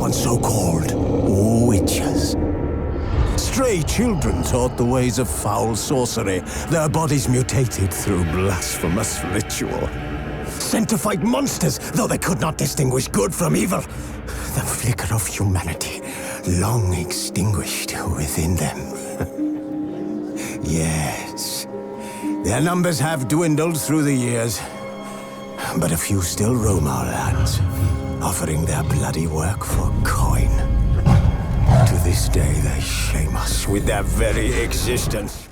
upon so-called witches. Stray children taught the ways of foul sorcery, their bodies mutated through blasphemous ritual. Sent to fight monsters, though they could not distinguish good from evil. The flicker of humanity, long extinguished within them. Yes, their numbers have dwindled through the years, but a few still roam our lands, offering their bloody work for coin. To this day, they shame us with their very existence.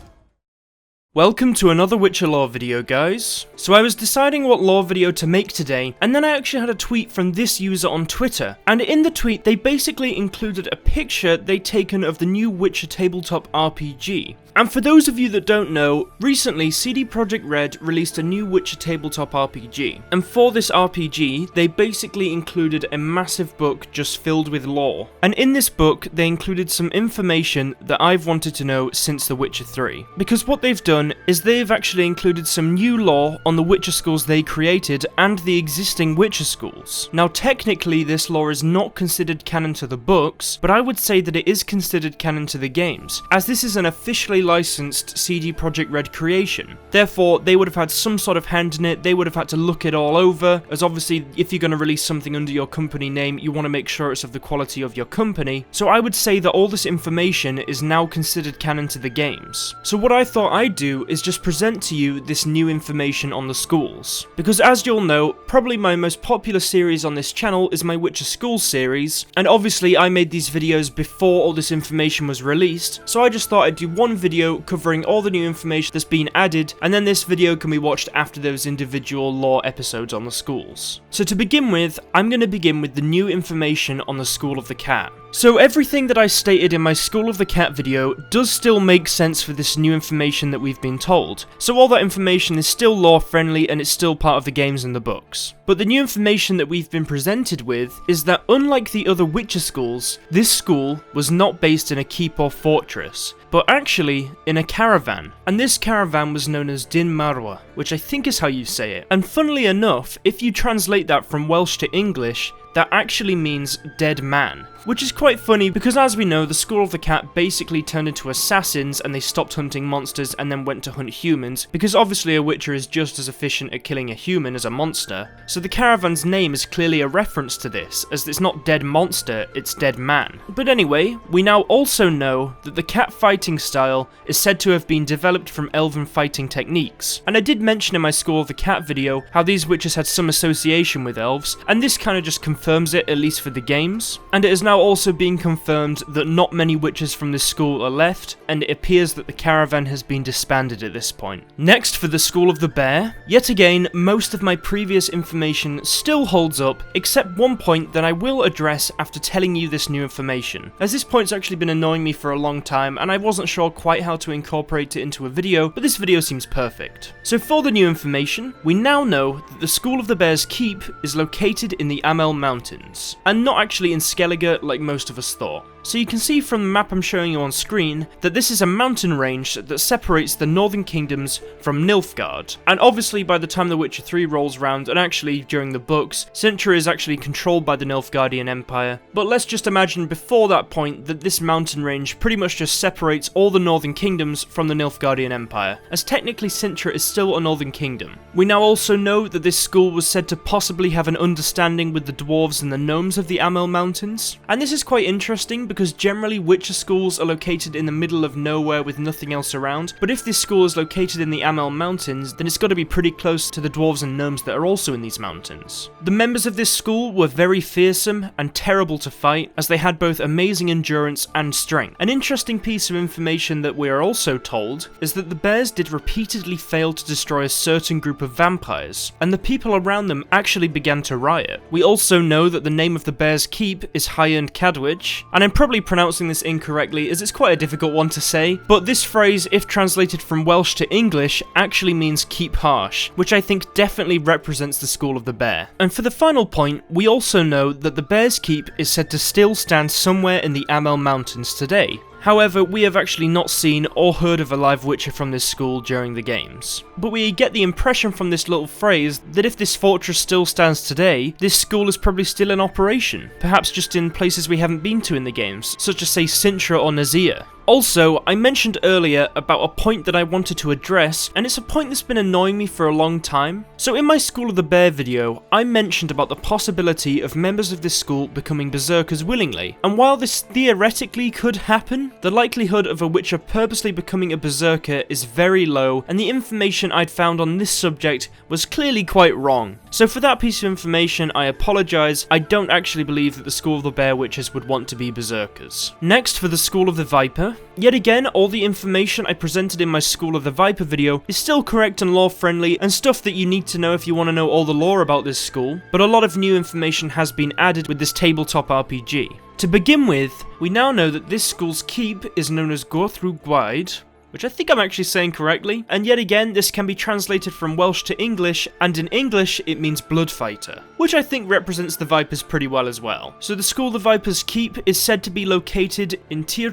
Welcome to another Witcher lore video, guys. So I was deciding what lore video to make today, and then I actually had a tweet from this user on Twitter, and in the tweet they basically included a picture they'd taken of the new Witcher tabletop RPG. And for those of you that don't know, recently cdprojektred released a new Witcher tabletop RPG, and for this RPG, they basically included a massive book just filled with lore. And in this book, they included some information that I've wanted to know since The Witcher 3. Because what they've done is they've actually included some new lore on the Witcher schools they created and the existing Witcher schools. Now technically this lore is not considered canon to the books, but I would say that it is considered canon to the games, as this is an officially licensed cdprojektred creation. Therefore, they would have had some sort of hand in it, they would have had to look it all over, as obviously if you're going to release something under your company name, you want to make sure it's of the quality of your company. So I would say that all this information is now considered canon to the games. So what I thought I'd do is just present to you this new information on the schools. Because as you'll know, probably my most popular series on this channel is my Witcher Schools series, and obviously I made these videos before all this information was released, so I just thought I'd do one video covering all the new information that's been added, and then this video can be watched after those individual lore episodes on the schools. So to begin with, I'm going to begin with the new information on the School of the Cat. So everything that I stated in my School of the Cat video does still make sense for this new information that we've been told. So all that information is still lore friendly and it's still part of the games and the books. But the new information that we've been presented with is that unlike the other Witcher schools, this school was not based in a keep or fortress, but actually in a caravan. And this caravan was known as Din Marwa, which I think is how you say it. And funnily enough, if you translate that from Welsh to English, that actually means dead man. Which is quite funny because as we know, the School of the Cat basically turned into assassins and they stopped hunting monsters and then went to hunt humans, because obviously a Witcher is just as efficient at killing a human as a monster. So the caravan's name is clearly a reference to this, as it's not dead monster, it's dead man. But anyway, we now also know that the cat fighting style is said to have been developed from elven fighting techniques. And I did mention in my School of the Cat video how these witches had some association with elves, and this kind of just confirms it, at least for the games. And it is now also being confirmed that not many witches from this school are left, and it appears that the caravan has been disbanded at this point. Next, for the School of the Bear, yet again, most of my previous information still holds up, except one point that I will address after telling you this new information, as this point's actually been annoying me for a long time, and I wasn't sure quite how to incorporate it into a video, but this video seems perfect. So for the new information, we now know that the School of the Bear's Keep is located in the Amel Mountains, and not actually in Skellige like most of us thought. So you can see from the map I'm showing you on screen that this is a mountain range that separates the northern kingdoms from Nilfgaard. And obviously by the time The Witcher 3 rolls round, and actually during the books, Sintra is actually controlled by the Nilfgaardian Empire. But let's just imagine before that point that this mountain range pretty much just separates all the northern kingdoms from the Nilfgaardian Empire, as technically Sintra is still a northern kingdom. We now also know that this school was said to possibly have an understanding with the dwarves and the gnomes of the Amel Mountains. And this is quite interesting because generally Witcher schools are located in the middle of nowhere with nothing else around, but if this school is located in the Amel Mountains, then it's got to be pretty close to the dwarves and gnomes that are also in these mountains. The members of this school were very fearsome and terrible to fight, as they had both amazing endurance and strength. An interesting piece of information that we are also told is that the bears did repeatedly fail to destroy a certain group of vampires, and the people around them actually began to riot. We also know that the name of the Bear's Keep is Hyend Cadwich, and I'm probably pronouncing this incorrectly as it's quite a difficult one to say, but this phrase, if translated from Welsh to English, actually means keep harsh, which I think definitely represents the School of the Bear. And for the final point, we also know that the Bear's Keep is said to still stand somewhere in the Amel Mountains today, However, we have actually not seen or heard of a live witcher from this school during the games. But we get the impression from this little phrase that if this fortress still stands today, this school is probably still in operation, perhaps just in places we haven't been to in the games, such as say Sintra or Nazir. Also, I mentioned earlier about a point that I wanted to address, and it's a point that's been annoying me for a long time. So in my School of the Bear video, I mentioned about the possibility of members of this school becoming berserkers willingly, and while this theoretically could happen, the likelihood of a witcher purposely becoming a berserker is very low, and the information I'd found on this subject was clearly quite wrong. So for that piece of information, I apologise. I don't actually believe that the School of the Bear Witches would want to be berserkers. Next, for the School of the Viper. Yet again, all the information I presented in my School of the Viper video is still correct and lore friendly, and stuff that you need to know if you want to know all the lore about this school, but a lot of new information has been added with this tabletop RPG. To begin with, we now know that this school's keep is known as Gwrthryw, which I think I'm actually saying correctly, and yet again this can be translated from Welsh to English, and in English it means blood fighter, which I think represents the Vipers pretty well as well. So the School the Vipers keep is said to be located in Tir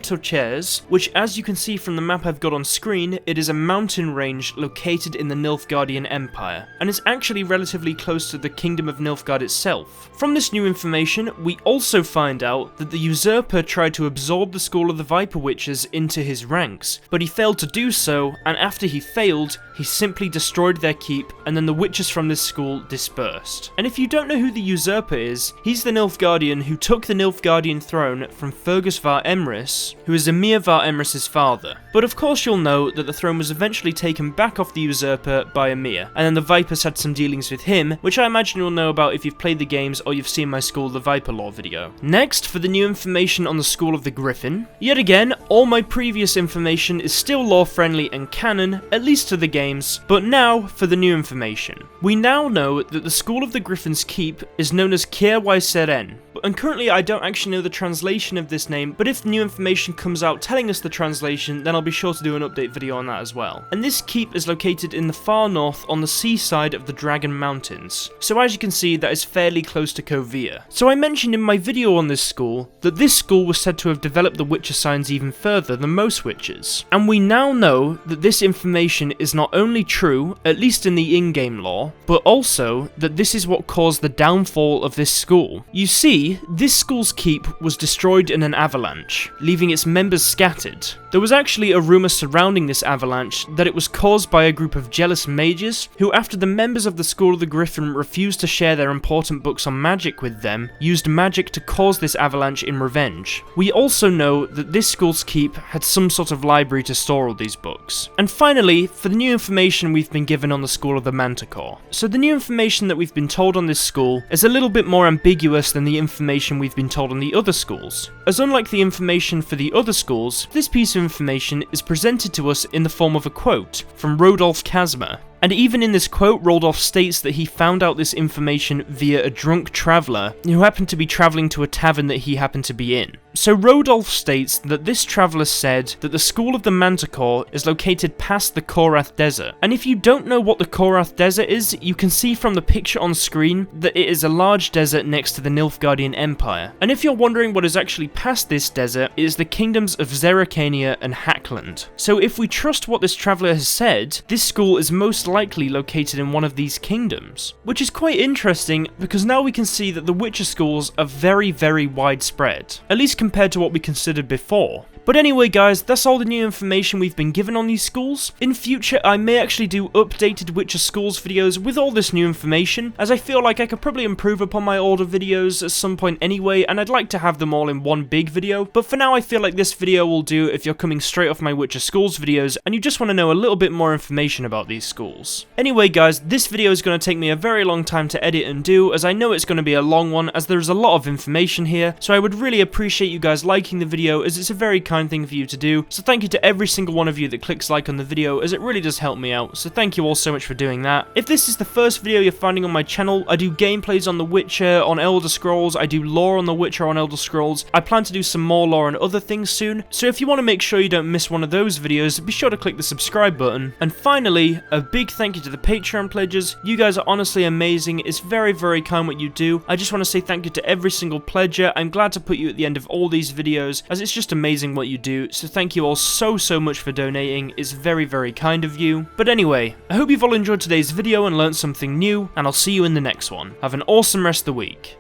which, as you can see from the map I've got on screen, it is a mountain range located in the Nilfgaardian Empire, and is actually relatively close to the Kingdom of Nilfgaard itself. From this new information, we also find out that the usurper tried to absorb the School of the Viper Witches into his ranks, but he failed to do so, and after he failed, he simply destroyed their keep, and then the witches from this school dispersed. And if you don't know who the usurper is, he's the Nilfgaardian who took the Nilfgaardian throne from Fergus var Emrys, who is Emhyr var Emrys' father. But of course you'll know that the throne was eventually taken back off the usurper by Emhyr, and then the Vipers had some dealings with him, which I imagine you'll know about if you've played the games or you've seen my School of the Viper lore video. Next, for the new information on the School of the Griffin. Yet again, all my previous information is still lore friendly and canon, at least to the games, but now for the new information. We now know that the School of the Griffin's keep is known as Ciar Seren, and currently I don't actually know the translation of this name, but if new information comes out telling us the translation, then I'll be sure to do an update video on that as well. And this keep is located in the far north on the seaside of the Dragon Mountains, so as you can see that is fairly close to Kovir. So I mentioned in my video on this school that this school was said to have developed the Witcher signs even further than most witches, and we now know that this information is not only true, at least in the in-game lore, but also that this is what caused the downfall of this school. You see, this school's keep was destroyed in an avalanche, leaving its members scattered. There was actually a rumour surrounding this avalanche that it was caused by a group of jealous mages who, after the members of the School of the Griffin refused to share their important books on magic with them, used magic to cause this avalanche in revenge. We also know that this school's keep had some sort of library to store all these books. And finally, for the new information we've been given on the School of the Manticore. So the new information that we've been told on this school is a little bit more ambiguous than the information we've been told on the other schools, as unlike the information for the other schools, this piece of information is presented to us in the form of a quote from Rodolf Kazma. And even in this quote, Rodolf states that he found out this information via a drunk traveller who happened to be travelling to a tavern that he happened to be in. So Rodolf states that this traveller said that the School of the Manticore is located past the Korath Desert. And if you don't know what the Korath Desert is, you can see from the picture on screen that it is a large desert next to the Nilfgaardian Empire. And if you're wondering what is actually past this desert, it is the kingdoms of Zerrikania and Hackland. So if we trust what this traveller has said, this school is most likely located in one of these kingdoms, which is quite interesting because now we can see that the Witcher schools are very, very widespread, at least compared to what we considered before. But anyway guys, that's all the new information we've been given on these schools. In future I may actually do updated Witcher schools videos with all this new information, as I feel like I could probably improve upon my older videos at some point anyway, and I'd like to have them all in one big video. But for now I feel like this video will do if you're coming straight off my Witcher schools videos and you just want to know a little bit more information about these schools. Anyway guys, this video is going to take me a very long time to edit and do, as I know it's going to be a long one as there's a lot of information here, so I would really appreciate you guys liking the video as it's a very kind thing for you to do. So thank you to every single one of you that clicks like on the video, as it really does help me out, so thank you all so much for doing that. If this is the first video you're finding on my channel, I do gameplays on The Witcher, on Elder Scrolls, I do lore on The Witcher on Elder Scrolls, I plan to do some more lore on other things soon, so if you want to make sure you don't miss one of those videos, be sure to click the subscribe button. And finally, a big big thank you to the Patreon pledges. You guys are honestly amazing. It's very, very kind what you do. I just want to say thank you to every single pledger. I'm glad to put you at the end of all these videos, as it's just amazing what you do. So thank you all so much for donating. It's very, very kind of you. But anyway, I hope you've all enjoyed today's video and learned something new, and I'll see you in the next one. Have an awesome rest of the week.